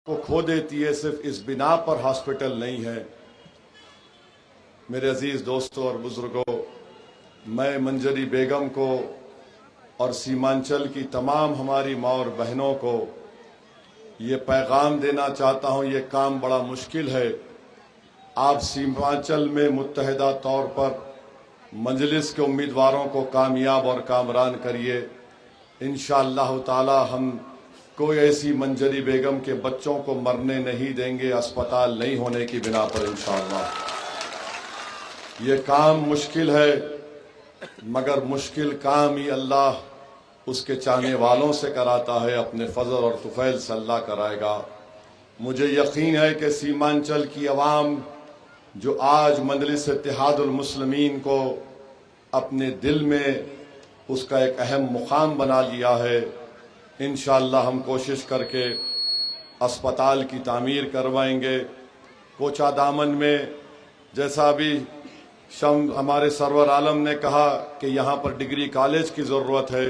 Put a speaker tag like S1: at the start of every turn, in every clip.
S1: को खो देती है सिर्फ इस बिना पर हॉस्पिटल नहीं है। मेरे अजीज दोस्तों और बुजुर्गों, मैं मंजरी बेगम को और सीमांचल की तमाम हमारी माँ और बहनों को ये पैगाम देना चाहता हूँ, ये काम बड़ा मुश्किल है। आप सीमांचल में मुत्तहिदा तौर पर मजलिस के उम्मीदवारों को कामयाब और कामरान करिए। इंशाअल्लाह ताला हम कोई ऐसी मंजरी बेगम के बच्चों को मरने नहीं देंगे अस्पताल नहीं होने की बिना पर। इंशाअल्लाह ये काम मुश्किल है, मगर मुश्किल काम ही अल्लाह उसके चाहने वालों से कराता है। अपने फजल और तुफैल से अल्लाह कराएगा। मुझे यकीन है कि सीमांचल की आवाम जो आज मजलिस इत्तेहादुल मुस्लिमीन को अपने दिल में उसका एक अहम मुकाम बना लिया है, इंशाअल्लाह हम कोशिश करके अस्पताल की तामीर करवाएंगे। कोचा दामन में जैसा अभी हमारे सरवर आलम ने कहा कि यहाँ पर डिग्री कॉलेज की ज़रूरत है।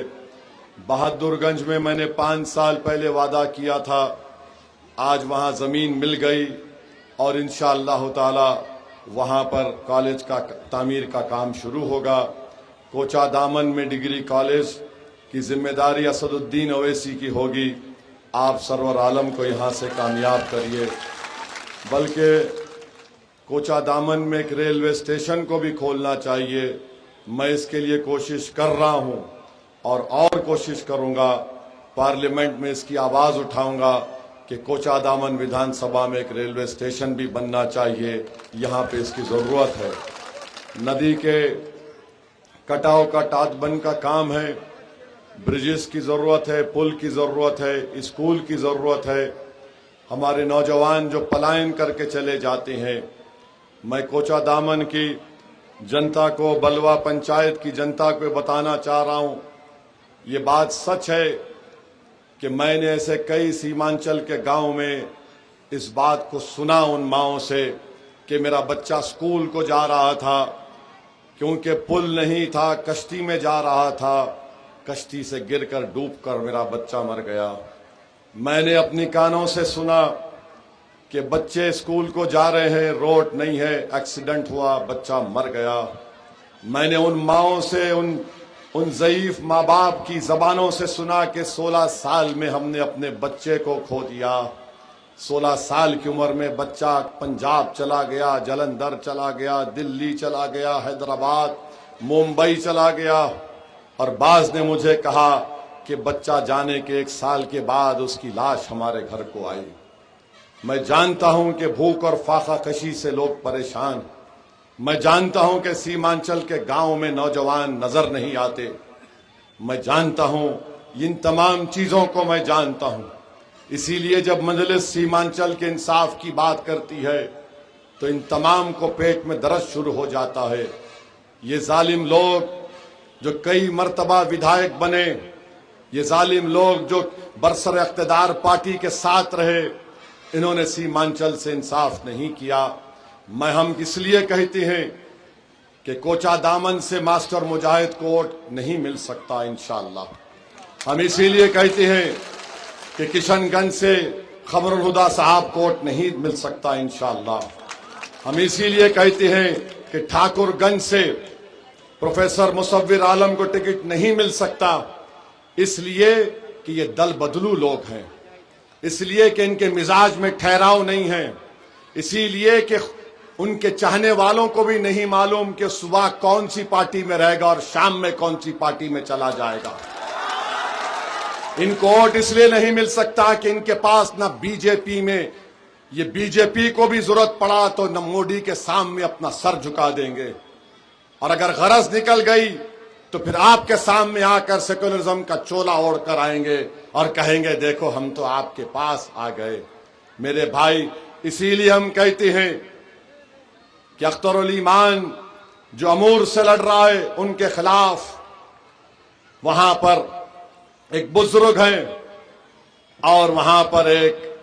S1: बहादुरगंज में मैंने 5 साल पहले वादा किया था, आज वहाँ ज़मीन मिल गई और इंशाअल्लाह ताला वहाँ पर कॉलेज का तामीर का काम शुरू होगा। कोचा दामन में डिग्री कॉलेज की जिम्मेदारी असदुद्दीन ओवैसी की होगी। आप सरवर आलम को यहाँ से कामयाब करिए। बल्कि कोचा दामन में एक रेलवे स्टेशन को भी खोलना चाहिए। मैं इसके लिए कोशिश कर रहा हूँ और कोशिश करूँगा। पार्लियामेंट में इसकी आवाज़ उठाऊँगा कि कोचा दामन विधानसभा में एक रेलवे स्टेशन भी बनना चाहिए। यहाँ पे इसकी ज़रूरत है। नदी के कटाव का टातबंद का काम है, ब्रिजेस की ज़रूरत है, पुल की ज़रूरत है, स्कूल की ज़रूरत है। हमारे नौजवान जो पलायन करके चले जाते हैं, मैं कोचा दामन की जनता को, बलवा पंचायत की जनता को बताना चाह रहा हूँ, ये बात सच है कि मैंने ऐसे कई सीमांचल के गांव में इस बात को सुना उन माओं से कि मेरा बच्चा स्कूल को जा रहा था, क्योंकि पुल नहीं था, कश्ती में जा रहा था, कश्ती से गिरकर डूबकर मेरा बच्चा मर गया। मैंने अपनी कानों से सुना कि बच्चे स्कूल को जा रहे हैं, रोड नहीं है, एक्सीडेंट हुआ, बच्चा मर गया। मैंने उन माओं से, उन ज़ईफ माँ बाप की ज़बानों से सुना कि 16 साल में हमने अपने बच्चे को खो दिया। 16 साल की उम्र में बच्चा पंजाब चला गया, जलंधर चला गया, दिल्ली चला गया, हैदराबाद, मुंबई चला गया। और बाज ने मुझे कहा कि बच्चा जाने के 1 साल के बाद उसकी लाश हमारे घर को आई। मैं जानता हूं कि भूख और फाका कशी से लोग परेशान। मैं जानता हूं कि सीमांचल के गांव में नौजवान नजर नहीं आते। मैं जानता हूं, इन तमाम चीजों को मैं जानता हूं। इसीलिए जब मजलिस सीमांचल के इंसाफ की बात करती है तो इन तमाम को पेट में दर्द शुरू हो जाता है। ये जालिम लोग जो कई मर्तबा विधायक बने, ये जालिम लोग जो बरसर इख्तिदार पार्टी के साथ रहे, इन्होंने सीमांचल से इंसाफ नहीं किया। हम इसलिए कहते हैं कि कोचा दामन से मास्टर मुजाहिद को वोट नहीं मिल सकता इंशाअल्लाह। हम इसीलिए कहते हैं कि किशनगंज से खबरुल हुदा साहब को वोट नहीं मिल सकता इंशाअल्लाह। हम इसीलिए कहते हैं कि ठाकुरगंज से प्रोफेसर मुसव्विर आलम को टिकट नहीं मिल सकता, इसलिए कि ये दल बदलू लोग हैं, इसलिए कि इनके मिजाज में ठहराव नहीं है, इसीलिए कि उनके चाहने वालों को भी नहीं मालूम कि सुबह कौन सी पार्टी में रहेगा और शाम में कौन सी पार्टी में चला जाएगा। इनको वोट इसलिए नहीं मिल सकता कि इनके पास न बीजेपी में, ये बीजेपी को भी जरूरत पड़ा तो न मोदी के सामने अपना सर झुका देंगे, और अगर गरज निकल गई तो फिर आपके सामने आकर सेकुलरिज्म का चोला ओढ़कर आएंगे और कहेंगे देखो हम तो आपके पास आ गए। मेरे भाई, इसीलिए हम कहते हैं कि अख्तरुल ईमान जो अमूर से लड़ रहा है उनके खिलाफ वहां पर एक बुजुर्ग हैं और वहां पर एक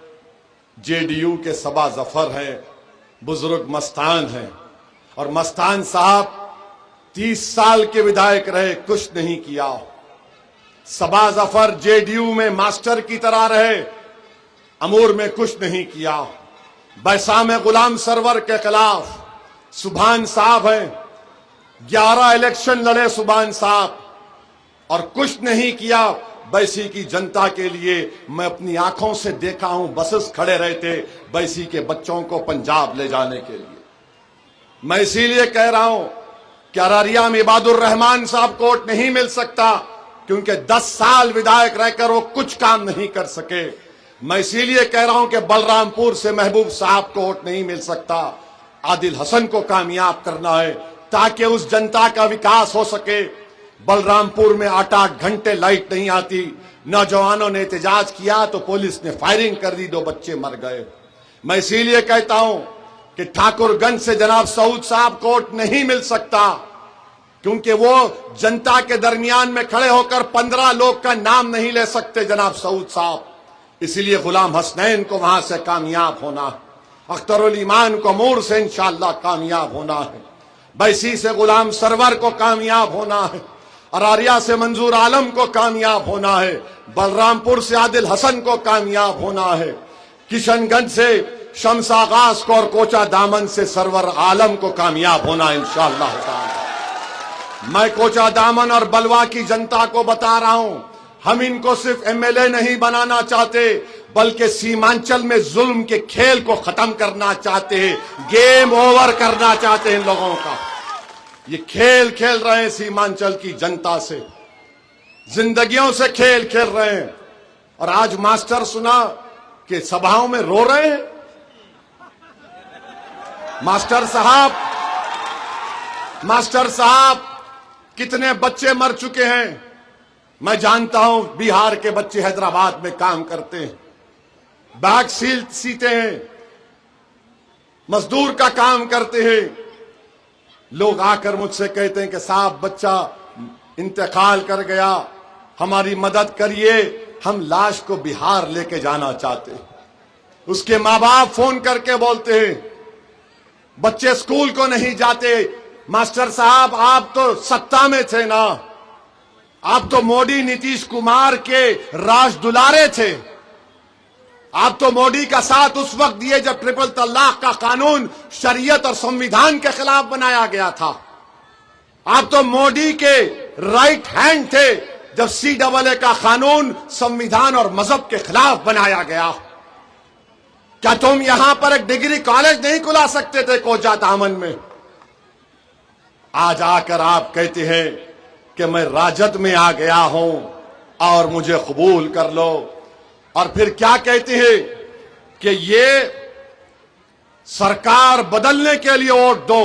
S1: जेडीयू के सबा जफर हैं, बुजुर्ग मस्तान हैं। और मस्तान साहब 30 साल के विधायक रहे, कुछ नहीं किया। सबा जफर जेडीयू में मास्टर की तरह रहे, अमूर में कुछ नहीं किया। बैसा में गुलाम सरवर के खिलाफ सुभान साहब हैं, 11 इलेक्शन लड़े सुभान साहब और कुछ नहीं किया बैसी की जनता के लिए। मैं अपनी आंखों से देखा हूं, बसेस खड़े रहते बैसी के बच्चों को पंजाब ले जाने के लिए। मैं इसीलिए कह रहा हूं कि अररिया में इबादुर रहमान साहब को वोट नहीं मिल सकता, क्योंकि 10 साल विधायक रहकर वो कुछ काम नहीं कर सके। मैं इसीलिए कह रहा हूं कि बलरामपुर से महबूब साहब को वोट नहीं मिल सकता। आदिल हसन को कामयाब करना है ताकि उस जनता का विकास हो सके। बलरामपुर में 8-8 घंटे लाइट नहीं आती, नौजवानों ने एहतजाज किया तो पुलिस ने फायरिंग कर दी, 2 बच्चे मर गए। मैं इसीलिए कहता हूं कि ठाकुरगंज से जनाब सऊद साहब को वोट नहीं मिल सकता, क्योंकि वो जनता के दरमियान में खड़े होकर 15 लोग का नाम नहीं ले सकते जनाब सऊद साहब। इसीलिए गुलाम हसनैन को वहां से कामयाब होना है, अख्तरुल ईमान को मूर से इंशाअल्लाह कामयाब होना है, बैसी से गुलाम सरवर को कामयाब होना है, अरारिया से मंजूर आलम को कामयाब होना है, बलरामपुर से आदिल हसन को कामयाब होना है, किशनगंज से शम्स आगाज को और कोचा दामन से सरवर आलम को कामयाब होना इंशाअल्लाह ताला। मैं कोचा दामन और बलवा की जनता को बता रहा हूं, हम इनको सिर्फ एमएलए नहीं बनाना चाहते, बल्कि सीमांचल में जुल्म के खेल को खत्म करना चाहते हैं, गेम ओवर करना चाहते हैं लोगों का। ये खेल खेल रहे हैं सीमांचल की जनता से, जिंदगियों से खेल खेल रहे हैं। और आज मास्टर सुना कि सभाओं में रो रहे हैं। मास्टर साहब कितने बच्चे मर चुके हैं। मैं जानता हूं बिहार के बच्चे हैदराबाद में काम करते हैं, बैग सीते हैं, मजदूर का काम करते हैं। लोग आकर मुझसे कहते हैं कि साहब बच्चा इंतकाल कर गया, हमारी मदद करिए, हम लाश को बिहार लेके जाना चाहते हैं। उसके माँ बाप फोन करके बोलते हैं बच्चे स्कूल को नहीं जाते। मास्टर साहब आप तो सत्ता में थे ना, आप तो मोदी नीतीश कुमार के राज दुलारे थे, आप तो मोदी का साथ उस वक्त दिए जब ट्रिपल तलाक का कानून शरीयत और संविधान के खिलाफ बनाया गया था। आप तो मोदी के राइट हैंड थे जब CAA का कानून संविधान और मजहब के खिलाफ बनाया गया। क्या तुम यहां पर एक डिग्री कॉलेज नहीं खुला सकते थे कोचा दामन में? आज आकर आप कहते हैं कि मैं राजद में आ गया हूं और मुझे कबूल कर लो, और फिर क्या कहते हैं कि ये सरकार बदलने के लिए वोट दो।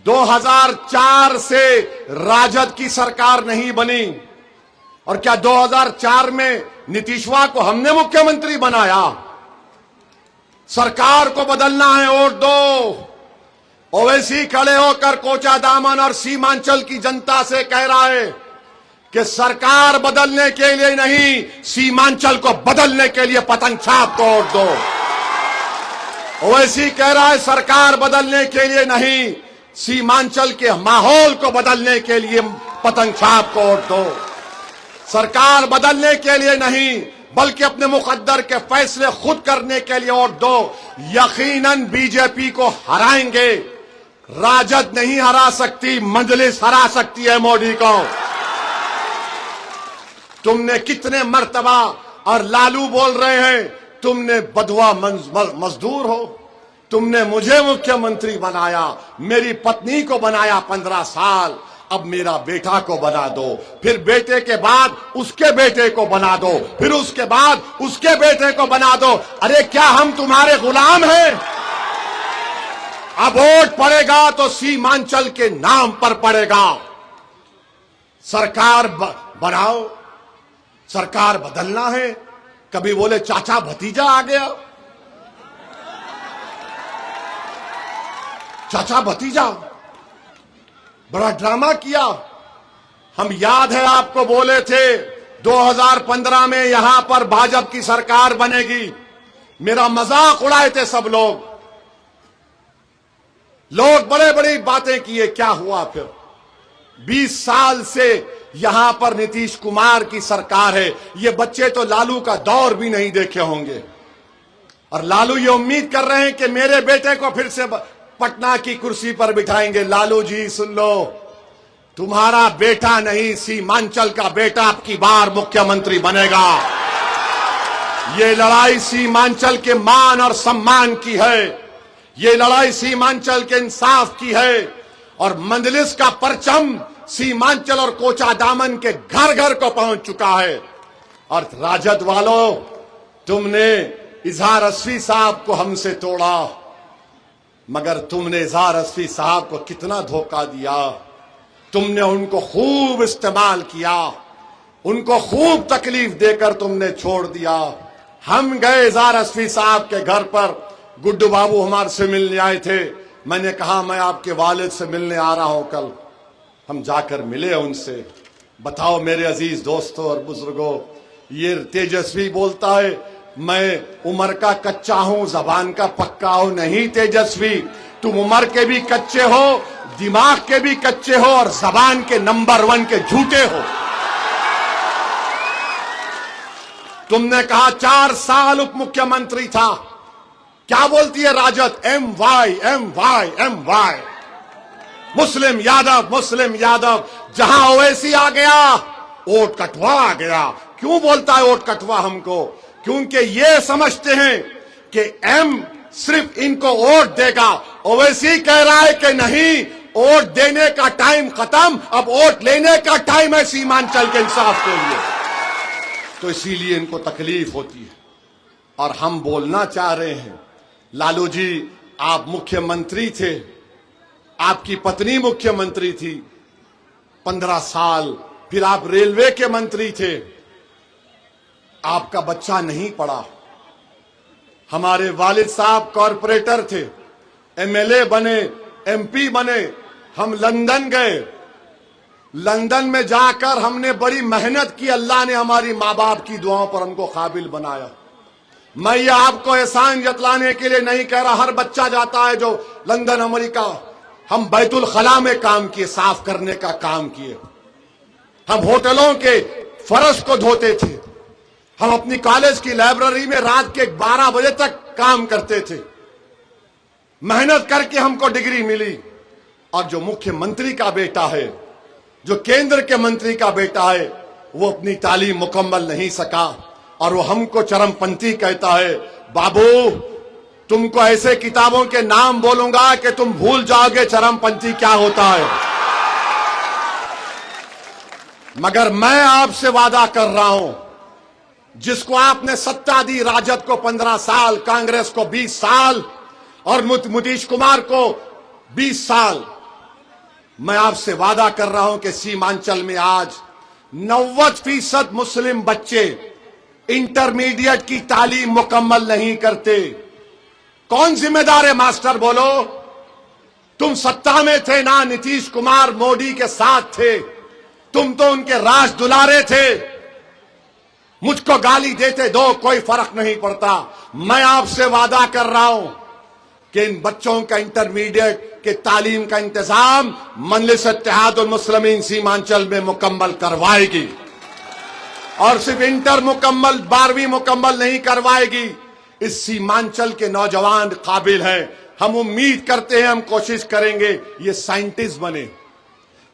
S1: 2004 से राजद की सरकार नहीं बनी, और क्या 2004 में नीतीशवा को हमने मुख्यमंत्री बनाया? सरकार को बदलना है, वोट दो। ओवैसी खड़े होकर कोचा दामन और सीमांचल की जनता से कह रहा है कि सरकार बदलने के लिए नहीं, सीमांचल को बदलने के लिए पतंग छाप को वोट दो। ओवैसी कह रहा है सरकार बदलने के लिए नहीं, सीमांचल के माहौल को बदलने के लिए पतंग छाप को वोट दो। सरकार बदलने के लिए नहीं, बल्कि अपने मुकद्दर के फैसले खुद करने के लिए वोट दो। यकीनन बीजेपी को हराएंगे। राजद नहीं हरा सकती, मजलिस हरा सकती है मोदी को। तुमने कितने मर्तबा, और लालू बोल रहे हैं तुमने बधवा मजदूर हो, तुमने मुझे मुख्यमंत्री बनाया, मेरी पत्नी को बनाया 15 साल, अब मेरा बेटा को बना दो, फिर बेटे के बाद उसके बेटे को बना दो, फिर उसके बाद उसके बेटे को बना दो। अरे क्या हम तुम्हारे गुलाम हैं? अब वोट पड़ेगा तो सीमांचल के नाम पर पड़ेगा। सरकार बनाओ, सरकार बदलना है। कभी बोले चाचा भतीजा आ गया, चाचा भतीजा, बड़ा ड्रामा किया। हम याद है आपको बोले थे 2015 में यहां पर भाजपा की सरकार बनेगी, मेरा मजाक उड़ाए थे सब लोग। बड़े बड़ी बातें किए, क्या हुआ फिर? 20 साल से यहां पर नीतीश कुमार की सरकार है। ये बच्चे तो लालू का दौर भी नहीं देखे होंगे। और लालू ये उम्मीद कर रहे हैं कि मेरे बेटे को फिर से पटना की कुर्सी पर बिठाएंगे। लालू जी सुन लो, तुम्हारा बेटा नहीं, सीमांचल का बेटा अब की बार मुख्यमंत्री बनेगा। ये लड़ाई सीमांचल के मान और सम्मान की है, ये लड़ाई सीमांचल के इंसाफ की है। और मंजलिस का परचम सीमांचल और कोचा दामन के घर घर को पहुंच चुका है। और राजद वालों, तुमने इजहार अस्वी साहब को हमसे तोड़ा, मगर तुमने इजहार अस्वी साहब को कितना धोखा दिया। तुमने उनको खूब इस्तेमाल किया, उनको खूब तकलीफ देकर तुमने छोड़ दिया। हम गए इजहार अस्वी साहब के घर पर, गुड्डू बाबू हमारे से मिलने आए थे। मैंने कहा मैं आपके वालिद से मिलने आ रहा हूं कल। हम जाकर मिले उनसे। बताओ मेरे अजीज दोस्तों और बुजुर्गों, ये तेजस्वी बोलता है मैं उम्र का कच्चा हूं, जबान का पक्का हूं। नहीं तेजस्वी, तुम उम्र के भी कच्चे हो, दिमाग के भी कच्चे हो और जबान के नंबर 1 के झूठे हो। तुमने कहा 4 साल उप मुख्यमंत्री था। क्या बोलती है राजद? MY MY MY, मुस्लिम यादव, मुस्लिम यादव। जहां ओवैसी आ गया, वोट कटवा आ गया। क्यों बोलता है वोट कटवा हमको? क्योंकि ये समझते हैं कि एम सिर्फ इनको वोट देगा। ओवैसी कह रहा है कि नहीं, वोट देने का टाइम खत्म, अब वोट लेने का टाइम है सीमांचल के इंसाफ के लिए। तो इसीलिए इनको तकलीफ होती है। और हम बोलना चाह रहे हैं, लालू जी आप मुख्यमंत्री थे, आपकी पत्नी मुख्यमंत्री थी 15 साल, फिर आप रेलवे के मंत्री थे, आपका बच्चा नहीं पढ़ा। हमारे वालिद साहब कॉरपोरेटर थे, MLA बने, MP बने। हम लंदन गए, लंदन में जाकर हमने बड़ी मेहनत की। अल्लाह ने हमारी माँ बाप की दुआओं पर हमको काबिल बनाया। मैं ये आपको एहसान जतलाने के लिए नहीं कह रहा, हर बच्चा जाता है जो लंदन अमेरिका। हम बैतुल खला में काम किए, साफ करने का काम किए। हम होटलों के फर्श को धोते थे। हम अपनी कॉलेज की लाइब्रेरी में रात के 12 बजे तक काम करते थे। मेहनत करके हमको डिग्री मिली। और जो मुख्यमंत्री का बेटा है, जो केंद्र के मंत्री का बेटा है, वो अपनी तालीम मुकम्मल नहीं सका और वो हमको चरमपंथी कहता है। बाबू, तुमको ऐसे किताबों के नाम बोलूंगा कि तुम भूल जाओगे चरमपंथी क्या होता है। मगर मैं आपसे वादा कर रहा हूं, जिसको आपने सत्ता दी, राजद को 15 साल, कांग्रेस को 20 साल और नीतीश कुमार को 20 साल, मैं आपसे वादा कर रहा हूं कि सीमांचल में आज 90% मुस्लिम बच्चे इंटरमीडिएट की तालीम मुकम्मल नहीं करते। कौन जिम्मेदार है मास्टर बोलो? तुम सत्ता में थे ना, नीतीश कुमार मोदी के साथ थे, तुम तो उनके राज दुलारे थे। मुझको गाली देते दो, कोई फर्क नहीं पड़ता। मैं आपसे वादा कर रहा हूं कि इन बच्चों का इंटरमीडिएट के तालीम का इंतजाम मजलिस इत्तेहादुल मुस्लिमीन सीमांचल में मुकम्मल करवाएगी। और सिर्फ इंटर मुकम्मल, 12वीं मुकम्मल नहीं करवाएगी। इस सीमांचल के नौजवान काबिल हैं। हम उम्मीद करते हैं, हम कोशिश करेंगे ये साइंटिस्ट बने,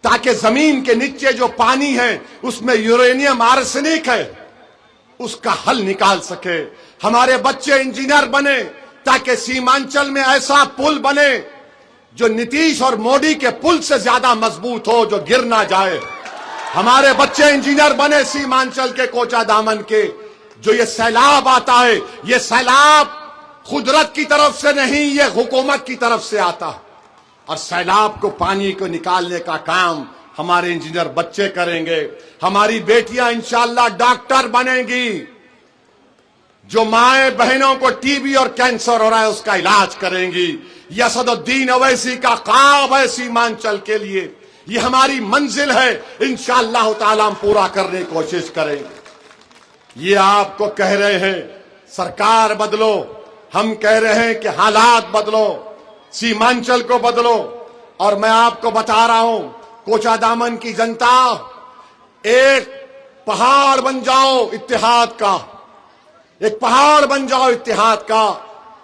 S1: ताकि जमीन के नीचे जो पानी है उसमें यूरेनियम आर्सेनिक है, उसका हल निकाल सके। हमारे बच्चे इंजीनियर बने, ताकि सीमांचल में ऐसा पुल बने जो नीतीश और मोदी के पुल से ज्यादा मजबूत हो, जो गिर ना जाए। हमारे बच्चे इंजीनियर बने सीमांचल के कोचा दामन के। जो ये सैलाब आता है, ये सैलाब कुदरत की तरफ से नहीं, ये हुकूमत की तरफ से आता। और सैलाब को, पानी को निकालने का काम हमारे इंजीनियर बच्चे करेंगे। हमारी बेटियां इंशाअल्लाह डॉक्टर बनेंगी। जो माए बहनों को टीबी और कैंसर हो रहा है उसका इलाज करेंगी। यसदुद्दीन अवैसी का ख्वाब है सीमांचल के लिए, ये हमारी मंजिल है। इंशाअल्लाह ताला हम पूरा करने की कोशिश करेंगे। ये आपको कह रहे हैं सरकार बदलो, हम कह रहे हैं कि हालात बदलो, सीमांचल को बदलो। और मैं आपको बता रहा हूं, कोचा दामन की जनता, एक पहाड़ बन जाओ इत्तेहाद का, एक पहाड़ बन जाओ इत्तेहाद का।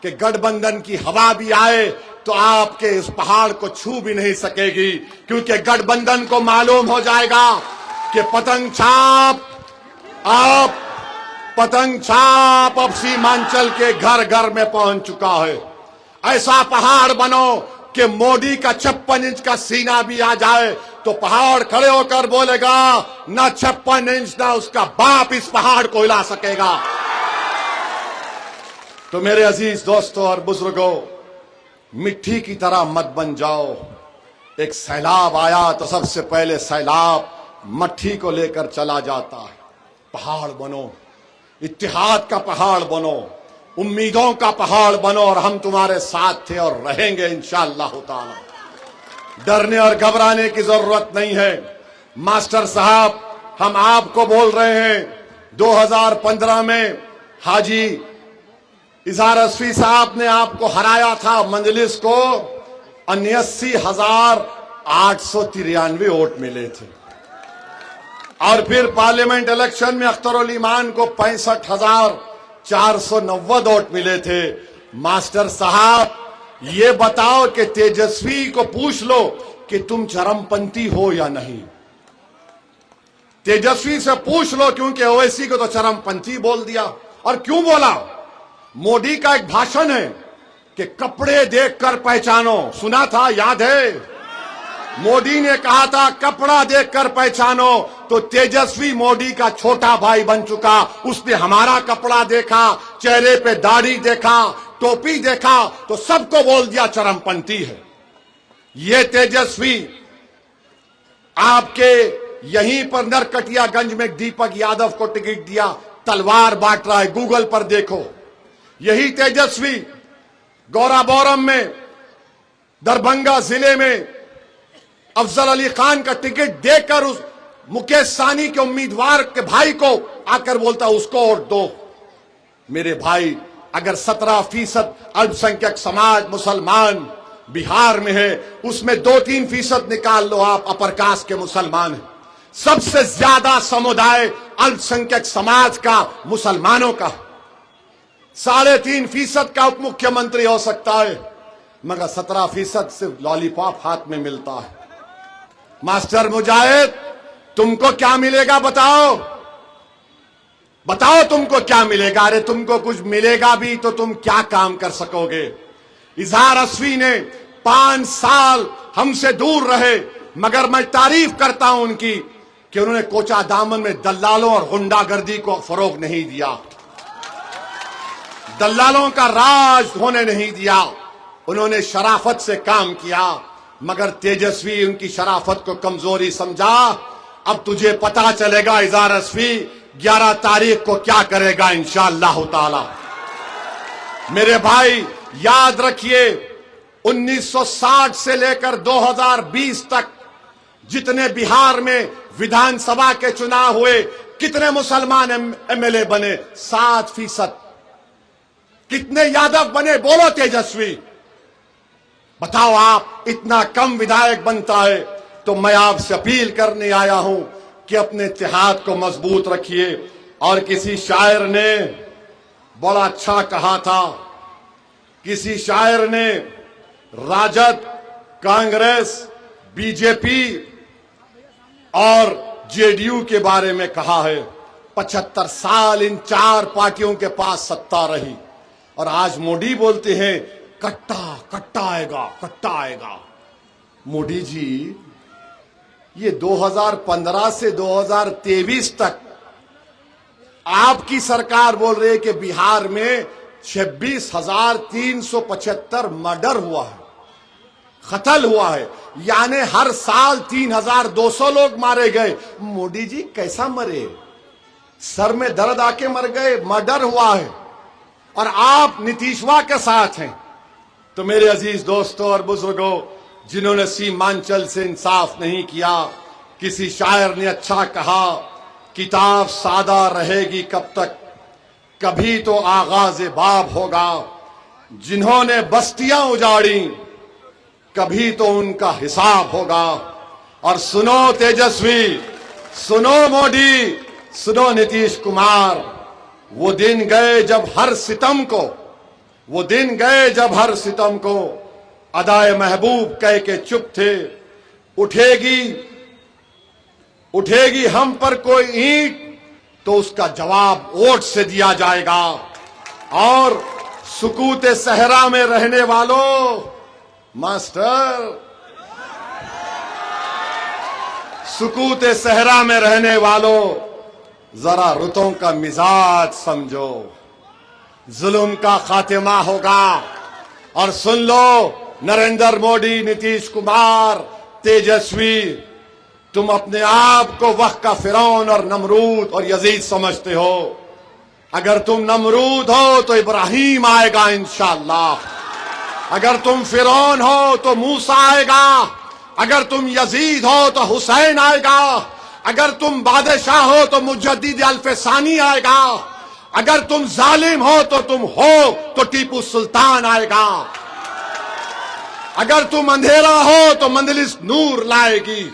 S1: कि गठबंधन की हवा भी आए तो आपके इस पहाड़ को छू भी नहीं सकेगी, क्योंकि गठबंधन को मालूम हो जाएगा कि पतंग छाप अब सीमांचल के घर घर में पहुंच चुका है। ऐसा पहाड़ बनो कि मोदी का 56 इंच का सीना भी आ जाए तो पहाड़ खड़े होकर बोलेगा, ना 56 इंच ना उसका बाप इस पहाड़ को हिला सकेगा। तो मेरे अजीज दोस्तों और बुजुर्गों, मिट्टी की तरह मत बन जाओ। एक सैलाब आया तो सबसे पहले सैलाब मट्टी को लेकर चला जाता है। पहाड़ बनो, इत्तेहाद का पहाड़ बनो, उम्मीदों का पहाड़ बनो, और हम तुम्हारे साथ थे और रहेंगे इंशाअल्लाह ताला। डरने और घबराने की जरूरत नहीं है। मास्टर साहब, हम आपको बोल रहे हैं, 2015 में हाजी इजहार असफी साहब ने आपको हराया था मजलिस को, 79,893 वोट मिले थे। और फिर पार्लियामेंट इलेक्शन में अख्तरुल ईमान को 65,490 वोट मिले थे। मास्टर साहब, ये बताओ कि तेजस्वी को पूछ लो कि तुम चरमपंथी हो या नहीं। तेजस्वी से पूछ लो, क्योंकि ओवैसी को तो चरमपंथी बोल दिया। और क्यों बोला? मोदी का एक भाषण है कि कपड़े देखकर पहचानो, सुना था, याद है? मोदी ने कहा था कपड़ा देखकर पहचानो, तो तेजस्वी मोदी का छोटा भाई बन चुका। उसने हमारा कपड़ा देखा, चेहरे पे दाढ़ी देखा, टोपी देखा, तो सबको बोल दिया चरमपंथी है। ये तेजस्वी आपके यहीं पर नरकटियागंज में दीपक यादव को टिकट दिया, तलवार बांट रहा है, गूगल पर देखो। यही तेजस्वी गौराबोरम में, दरभंगा जिले में अफजल अली खान का टिकट देकर उस मुकेश साहनी के उम्मीदवार के भाई को आकर बोलता उसको वोट दो। मेरे भाई, अगर 17% अल्पसंख्यक समाज मुसलमान बिहार में है, उसमें 2-3% निकाल लो आप, अपर कास्ट के मुसलमान हैं। सबसे ज्यादा समुदाय अल्पसंख्यक समाज का मुसलमानों का, 3.5% का उप मुख्यमंत्री हो सकता है, मगर 17% से लॉलीपॉप हाथ में मिलता है। मास्टर मुजाहिद, तुमको क्या मिलेगा बताओ? बताओ तुमको क्या मिलेगा? अरे तुमको कुछ मिलेगा भी तो तुम क्या काम कर सकोगे? इजहार असफी ने 5 साल हमसे दूर रहे, मगर मैं तारीफ करता हूं उनकी कि उन्होंने कोचा दामन में दलालों और गुंडागर्दी को फरोग नहीं दिया, दलालों का राज होने नहीं दिया। उन्होंने शराफत से काम किया, मगर तेजस्वी उनकी शराफत को कमजोरी समझा। अब तुझे पता चलेगा इजहार असफी 11 तारीख को क्या करेगा इंशाअल्लाह ताला। मेरे भाई, याद रखिए, 1960 से लेकर 2020 तक जितने बिहार में विधानसभा के चुनाव हुए, कितने मुसलमान एमएलए बने? 7%। कितने यादव बने? बोलो तेजस्वी, बताओ आप। इतना कम विधायक बनता है। तो मैं आपसे अपील करने आया हूं कि अपने इत्तेहाद को मजबूत रखिए। और किसी शायर ने बड़ा अच्छा कहा था, किसी शायर ने राजद, कांग्रेस, बीजेपी और जेडीयू के बारे में कहा है, 75 साल इन 4 पार्टियों के पास सत्ता रही, और आज मोदी बोलते हैं कट्टा कट्टा आएगा, कट्टा आएगा। मोदी जी, ये 2015 से 2023 तक आपकी सरकार बोल रही है कि बिहार में 26,375 मर्डर हुआ है, कत्ल हुआ है, यानी हर साल 3,200 लोग मारे गए। मोदी जी कैसा मरे? सर में दर्द आके मर गए, मर्डर हुआ है, और आप नीतीशवा के साथ हैं। तो मेरे अजीज दोस्तों और बुजुर्गों, जिन्होंने सीमांचल से इंसाफ नहीं किया, किसी शायर ने अच्छा कहा, किताब सादा रहेगी कब तक, कभी तो आगाज बाब होगा। जिन्होंने बस्तियां उजाड़ी, कभी तो उनका हिसाब होगा। और सुनो तेजस्वी, सुनो मोदी, सुनो नीतीश कुमार, वो दिन गए जब हर सितम को वो दिन गए जब हर सितम को अदाए महबूब कह के चुप थे। उठेगी उठेगी हम पर कोई ईंट तो उसका जवाब ओट से दिया जाएगा। और सुकूते सहरा में रहने वालों, मास्टर, सुकूते सहरा में रहने वालों, जरा रुतों का मिजाज समझो। जुल्म का खातिमा होगा। और सुन लो नरेंद्र मोदी, नीतीश कुमार, तेजस्वी, तुम अपने आप को वक्त का फिरौन और नमरूद और यजीद समझते हो। अगर तुम नमरूद हो तो इब्राहिम आएगा इंशाअल्लाह। अगर तुम फिरौन हो तो मूसा आएगा। अगर तुम यजीद हो तो हुसैन आएगा। अगर तुम बादशाह हो तो मुजद्दिद अल्फसानी आएगा। अगर तुम जालिम हो तो टीपू सुल्तान आएगा। अगर तुम अंधेरा हो तो मंदलिस नूर लाएगी।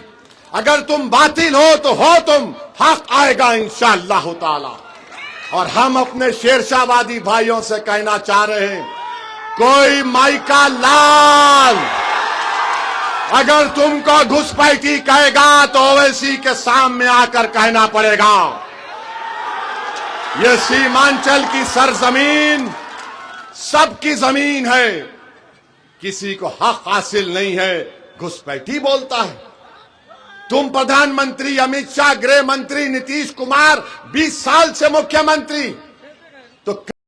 S1: अगर तुम बातिल हो तुम, हक आएगा इंशाअल्लाह ताला। और हम अपने शेरशाहवादी भाइयों से कहना चाह रहे हैं, कोई माई का लाल अगर तुमको घुसपैठी कहेगा तो ओवैसी के सामने आकर कहना पड़ेगा। ये सीमांचल की सरजमीन सबकी जमीन है, किसी को हक हासिल नहीं है, घुसपैठी बोलता है। तुम प्रधानमंत्री अमित शाह, गृह मंत्री नीतीश कुमार 20 साल से मुख्यमंत्री, तो